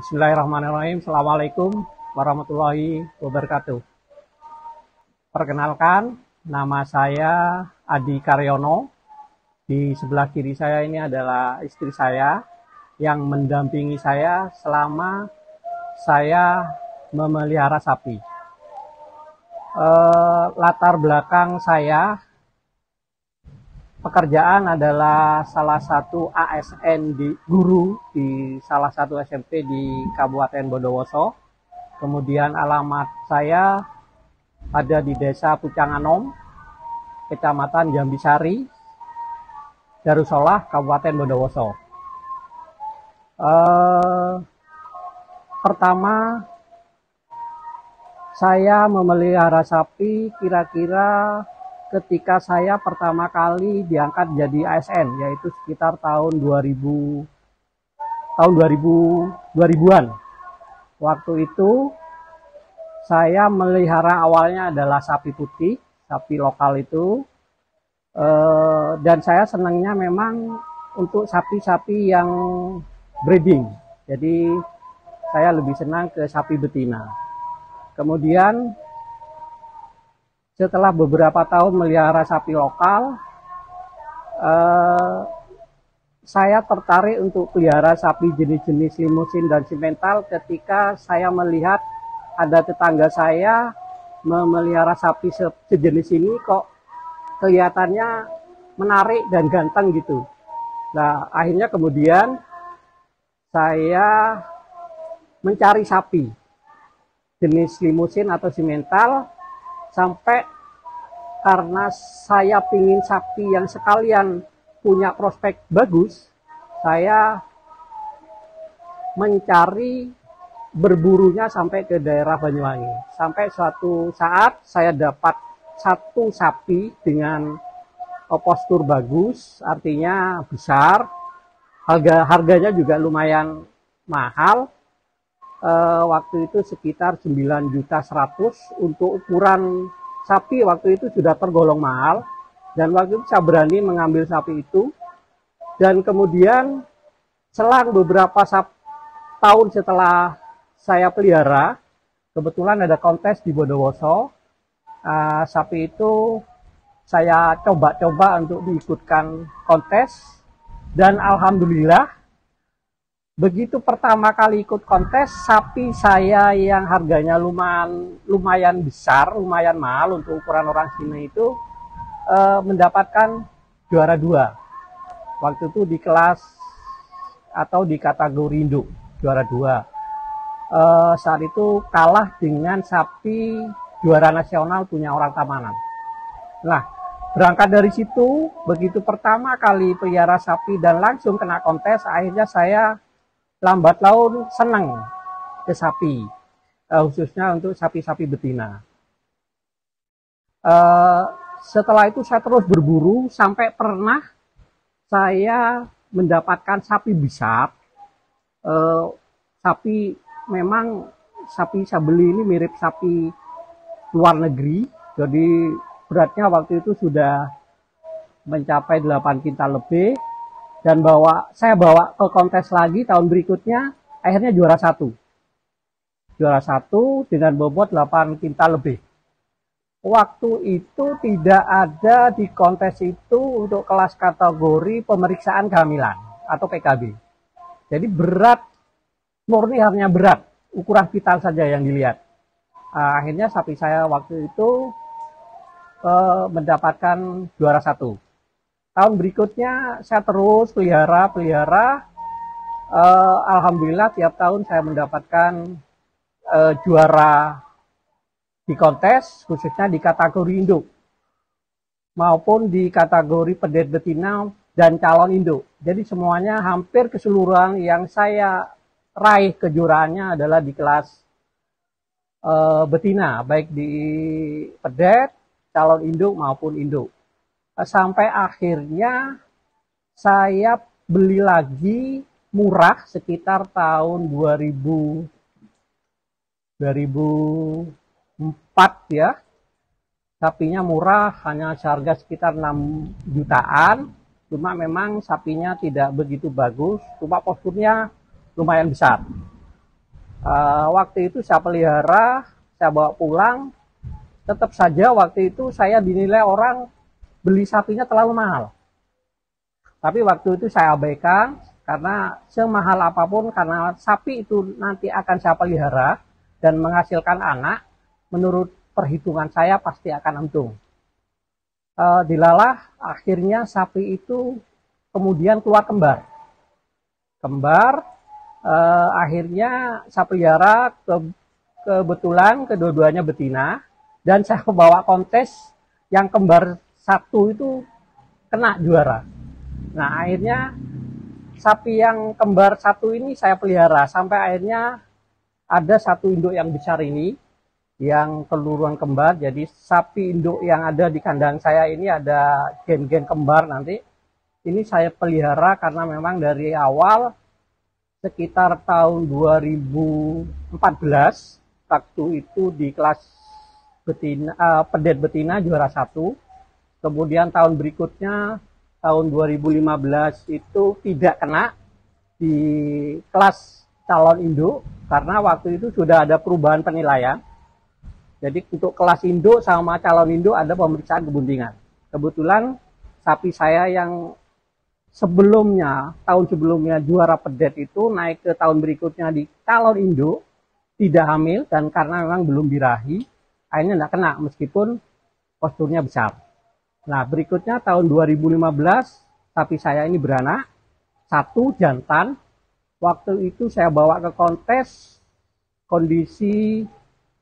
Bismillahirrahmanirrahim. Assalamualaikum warahmatullahi wabarakatuh. Perkenalkan, nama saya Adi Karyono. Di sebelah kiri saya ini adalah istri saya yang mendampingi saya selama saya memelihara sapi. Latar belakang saya, pekerjaan adalah salah satu ASN guru di salah satu SMP di Kabupaten Bondowoso. Kemudian alamat saya ada di Desa Pucanganom, Kecamatan Jambisari, Darussolah, Kabupaten Bondowoso. Pertama, saya memelihara sapi kira-kira ketika saya pertama kali diangkat jadi ASN, yaitu sekitar tahun 2000-an. Waktu itu saya melihara awalnya adalah sapi putih, sapi lokal itu, dan saya senangnya memang untuk sapi-sapi yang breeding. Jadi saya lebih senang ke sapi betina. Kemudian setelah beberapa tahun melihara sapi lokal, saya tertarik untuk pelihara sapi jenis-jenis limusin dan simental ketika saya melihat ada tetangga saya memelihara sapi sejenis ini kok kelihatannya menarik dan ganteng gitu. Nah, akhirnya kemudian saya mencari sapi jenis limusin atau simental, sampai karena saya pingin sapi yang sekalian punya prospek bagus, saya mencari berburunya sampai ke daerah Banyuwangi. Sampai suatu saat saya dapat satu sapi dengan postur bagus, artinya besar, harganya juga lumayan mahal. Waktu itu sekitar 9.100.000 untuk ukuran sapi. Waktu itu sudah tergolong mahal, dan waktu itu saya berani mengambil sapi itu. Dan kemudian selang beberapa tahun setelah saya pelihara, kebetulan ada kontes di Bondowoso. Sapi itu saya coba-coba untuk diikutkan kontes, dan alhamdulillah begitu pertama kali ikut kontes, sapi saya yang harganya lumayan besar, lumayan mahal untuk ukuran orang sini itu mendapatkan juara 2. Waktu itu di kelas atau di kategori induk, juara 2. Saat itu kalah dengan sapi juara nasional punya orang Tamanan. Nah, berangkat dari situ, begitu pertama kali pelihara sapi dan langsung kena kontes, akhirnya saya lambat laun senang ke sapi, khususnya untuk sapi-sapi betina. Setelah itu saya terus berburu sampai pernah saya mendapatkan sapi besar. Sapi memang sapi saya beli ini mirip sapi luar negeri, jadi beratnya waktu itu sudah mencapai 8 kintal lebih. Dan saya bawa ke kontes lagi tahun berikutnya, akhirnya juara 1. Juara 1 dengan bobot 8 kintal lebih. Waktu itu tidak ada di kontes itu untuk kelas kategori pemeriksaan kehamilan atau PKB. Jadi berat, murni hanya berat, ukuran vital saja yang dilihat. Akhirnya sapi saya waktu itu mendapatkan juara 1. Tahun berikutnya saya terus pelihara. Alhamdulillah tiap tahun saya mendapatkan juara di kontes, khususnya di kategori induk maupun di kategori pedet betina dan calon induk. Jadi semuanya hampir keseluruhan yang saya raih kejuaraannya adalah di kelas betina, baik di pedet, calon induk maupun induk. Sampai akhirnya saya beli lagi murah sekitar tahun 2004 ya. Sapinya murah, hanya seharga sekitar 6 jutaan. Cuma memang sapinya tidak begitu bagus, cuma posturnya lumayan besar. Waktu itu saya pelihara, saya bawa pulang, tetap saja waktu itu saya dinilai orang beli sapinya terlalu mahal. Tapi waktu itu saya abaikan, karena semahal apapun, karena sapi itu nanti akan saya pelihara dan menghasilkan anak, menurut perhitungan saya pasti akan untung. Dilalah akhirnya sapi itu kemudian keluar kembar. Akhirnya saya pelihara, kebetulan kedua-duanya betina, dan saya bawa kontes yang kembar satu itu kena juara. Nah, akhirnya sapi yang kembar satu ini saya pelihara sampai akhirnya ada satu induk yang besar ini yang keluruhan kembar. Jadi sapi induk yang ada di kandang saya ini ada gen-gen kembar nanti. Ini saya pelihara karena memang dari awal sekitar tahun 2014 waktu itu di kelas betina, pedet betina juara 1. Kemudian tahun berikutnya tahun 2015 itu tidak kena di kelas calon induk karena waktu itu sudah ada perubahan penilaian. Jadi untuk kelas induk sama calon induk ada pemeriksaan kebuntingan. Kebetulan sapi saya yang tahun sebelumnya juara pedet itu naik ke tahun berikutnya di calon induk, tidak hamil, dan karena memang belum birahi, akhirnya tidak kena meskipun posturnya besar. Nah, berikutnya tahun 2015 sapi saya ini beranak, 1 jantan. Waktu itu saya bawa ke kontes, kondisi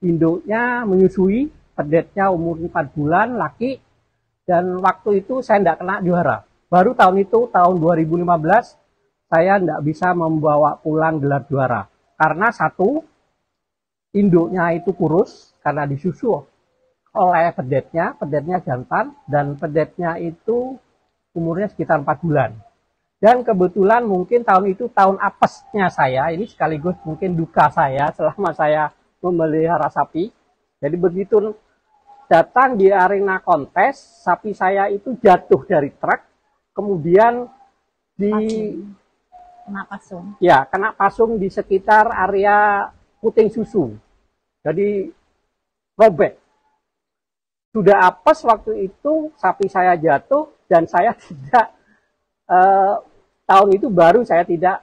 induknya menyusui, pedetnya umur 4 bulan, laki, dan waktu itu saya tidak kena juara. Baru tahun itu, tahun 2015, saya tidak bisa membawa pulang gelar juara. Karena 1, induknya itu kurus, karena disusu oleh pedetnya jantan, dan pedetnya itu umurnya sekitar 4 bulan. Dan kebetulan mungkin tahun itu tahun apesnya saya, ini sekaligus mungkin duka saya selama saya memelihara sapi. Jadi begitu datang di arena kontes, sapi saya itu jatuh dari truk, kemudian kena pasung di sekitar area puting susu. Jadi robek. Sudah apes waktu itu sapi saya jatuh dan saya tidak tahun itu baru saya tidak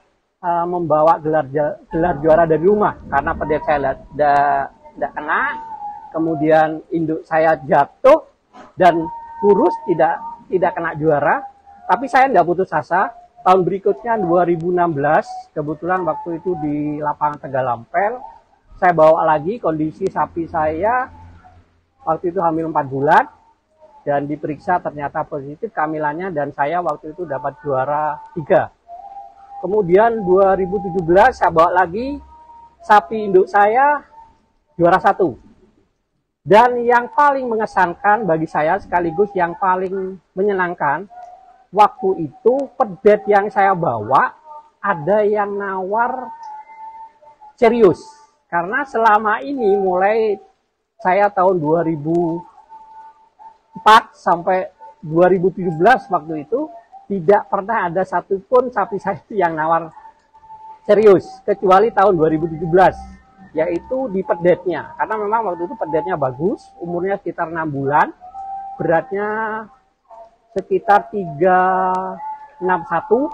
membawa gelar juara dari rumah karena pedet saya tidak kena. Kemudian induk saya jatuh dan kurus tidak kena juara. Tapi saya tidak putus asa. Tahun berikutnya 2016, kebetulan waktu itu di lapangan Tegalampel, saya bawa lagi kondisi sapi saya waktu itu hamil 4 bulan dan diperiksa ternyata positif kehamilannya dan saya waktu itu dapat juara 3. Kemudian 2017 saya bawa lagi sapi induk saya juara 1. Dan yang paling mengesankan bagi saya sekaligus yang paling menyenangkan, waktu itu pedet yang saya bawa ada yang nawar serius. Karena selama ini mulai saya tahun 2004 sampai 2017 waktu itu tidak pernah ada satupun sapi saya yang nawar serius. Kecuali tahun 2017, yaitu di pedetnya. Karena memang waktu itu pedetnya bagus, umurnya sekitar 6 bulan, beratnya sekitar 361,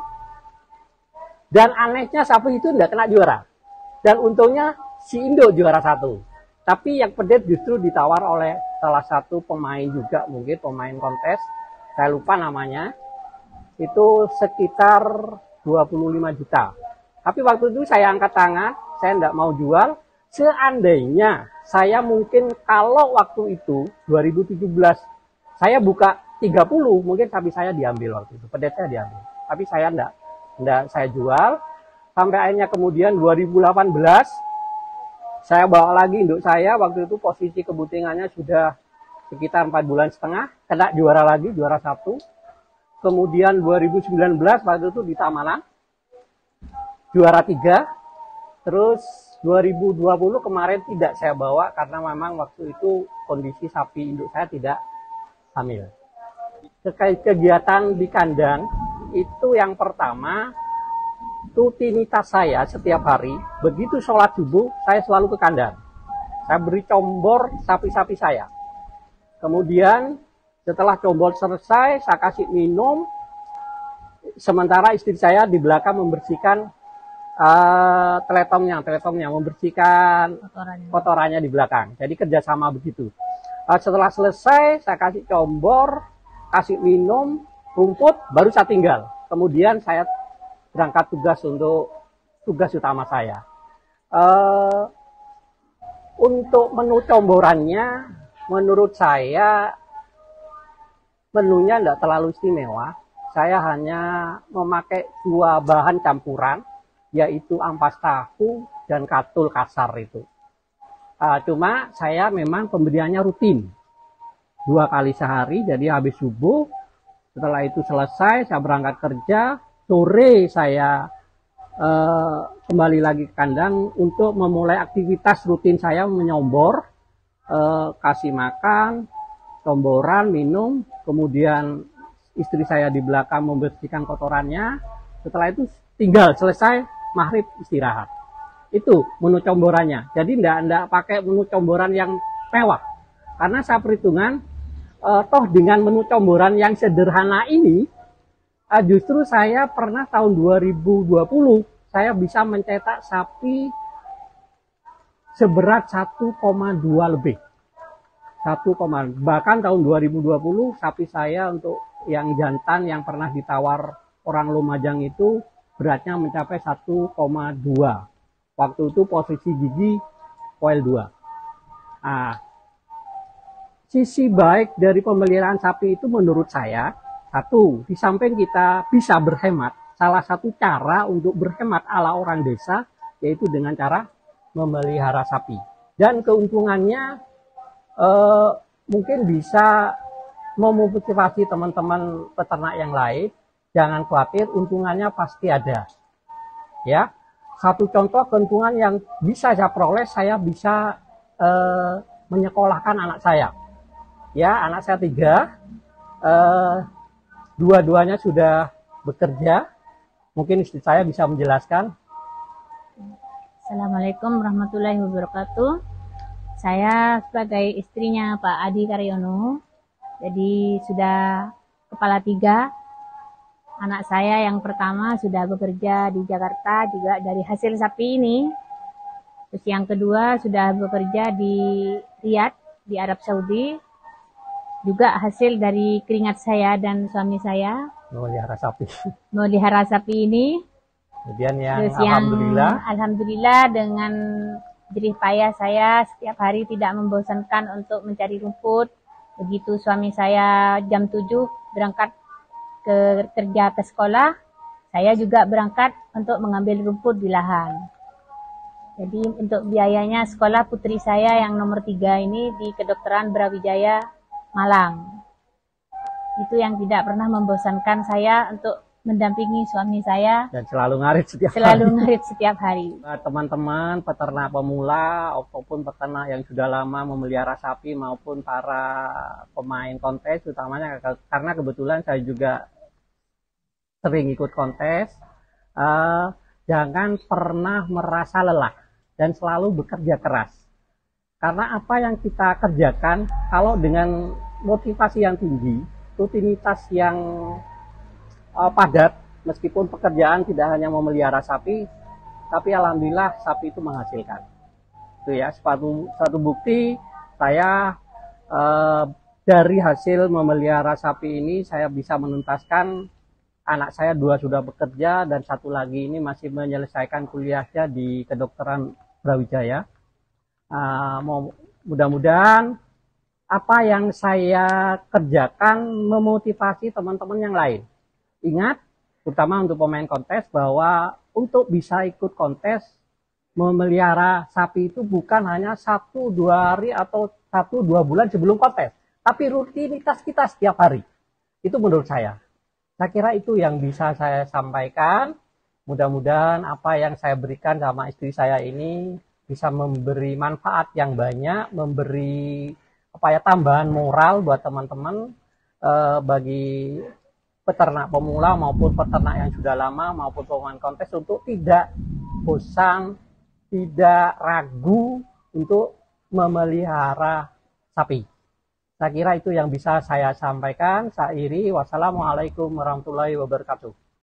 dan anehnya sapi itu tidak kena juara. Dan untungnya si induk juara 1. Tapi yang pedet justru ditawar oleh salah satu pemain juga, mungkin pemain kontes, saya lupa namanya, itu sekitar 25 juta. Tapi waktu itu saya angkat tangan, saya tidak mau jual. Seandainya saya mungkin kalau waktu itu 2017 saya buka 30, mungkin sapi saya diambil waktu itu, pedet saya diambil. Tapi saya enggak saya jual. Sampai akhirnya kemudian 2018, saya bawa lagi induk saya, waktu itu posisi kebuntingannya sudah sekitar 4 bulan setengah, kena juara lagi, juara 1. Kemudian 2019, waktu itu di Tamalan, juara 3. Terus 2020 kemarin tidak saya bawa, karena memang waktu itu kondisi sapi induk saya tidak hamil. Terkait kegiatan di kandang, itu yang pertama, rutinitas saya setiap hari, begitu sholat subuh, saya selalu ke kandang. Saya beri combor sapi-sapi saya. Kemudian setelah combor selesai, saya kasih minum. Sementara istri saya di belakang membersihkan teletongnya, membersihkan kotorannya di belakang. Jadi kerjasama begitu. Setelah selesai, saya kasih combor, kasih minum, rumput, baru saya tinggal. Kemudian saya berangkat tugas untuk tugas utama saya. Untuk menu comborannya, menurut saya menunya tidak terlalu istimewa. Saya hanya memakai 2 bahan campuran, yaitu ampas tahu dan katul kasar itu. Cuma saya memang pemberiannya rutin, 2 kali sehari, jadi habis subuh. Setelah itu selesai, saya berangkat kerja. Sore saya kembali lagi ke kandang untuk memulai aktivitas rutin saya menyombor, kasih makan, comboran, minum, kemudian istri saya di belakang membersihkan kotorannya. Setelah itu tinggal selesai maghrib istirahat. Itu menu comborannya. Jadi tidak pakai menu comboran yang mewah. Karena saya perhitungan, toh dengan menu comboran yang sederhana ini, justru saya pernah tahun 2020, saya bisa mencetak sapi seberat 1,2 lebih. Bahkan tahun 2020 sapi saya untuk yang jantan yang pernah ditawar orang Lumajang itu beratnya mencapai 1,2. Waktu itu posisi gigi koil 2. Sisi baik dari pemeliharaan sapi itu menurut saya, satu, di samping kita bisa berhemat, salah satu cara untuk berhemat ala orang desa yaitu dengan cara memelihara sapi. Dan keuntungannya mungkin bisa memotivasi teman-teman peternak yang lain. Jangan khawatir, untungannya pasti ada. Ya, satu contoh keuntungan yang bisa saya peroleh, saya bisa menyekolahkan anak saya. Ya, anak saya 3, dua-duanya sudah bekerja. Mungkin istri saya bisa menjelaskan. Assalamualaikum warahmatullahi wabarakatuh. Saya sebagai istrinya Pak Adi Karyono, jadi sudah kepala 3. Anak saya yang pertama sudah bekerja di Jakarta juga dari hasil sapi ini. Terus yang kedua sudah bekerja di Riyadh di Arab Saudi. Juga hasil dari keringat saya dan suami saya. Memelihara sapi ini. Kemudian alhamdulillah dengan jerih payah saya setiap hari tidak membosankan untuk mencari rumput. Begitu suami saya jam 7 berangkat kerja ke sekolah, saya juga berangkat untuk mengambil rumput di lahan. Jadi untuk biayanya sekolah putri saya yang nomor 3 ini di Kedokteran Brawijaya Malang. Itu yang tidak pernah membosankan saya untuk mendampingi suami saya. Dan selalu ngarit setiap hari. Teman-teman peternak pemula ataupun peternak yang sudah lama memelihara sapi maupun para pemain kontes, utamanya karena kebetulan saya juga sering ikut kontes, jangan pernah merasa lelah dan selalu bekerja keras. Karena apa yang kita kerjakan, kalau dengan motivasi yang tinggi, rutinitas yang padat, meskipun pekerjaan tidak hanya memelihara sapi, tapi alhamdulillah sapi itu menghasilkan. Itu ya, satu bukti saya dari hasil memelihara sapi ini saya bisa menuntaskan. Anak saya 2 sudah bekerja dan 1 lagi ini masih menyelesaikan kuliahnya di Kedokteran Brawijaya. Mudah-mudahan apa yang saya kerjakan memotivasi teman-teman yang lain. Ingat, terutama untuk pemain kontes, bahwa untuk bisa ikut kontes memelihara sapi itu bukan hanya 1-2 hari atau 1-2 bulan sebelum kontes, tapi rutinitas kita setiap hari. Itu menurut saya. Saya kira itu yang bisa saya sampaikan. Mudah-mudahan apa yang saya berikan sama istri saya ini bisa memberi manfaat yang banyak, memberi tambahan moral buat teman-teman bagi peternak pemula maupun peternak yang sudah lama maupun pemain kontes untuk tidak bosan, tidak ragu untuk memelihara sapi. Saya kira itu yang bisa saya sampaikan. Saya Iri, wassalamualaikum warahmatullahi wabarakatuh.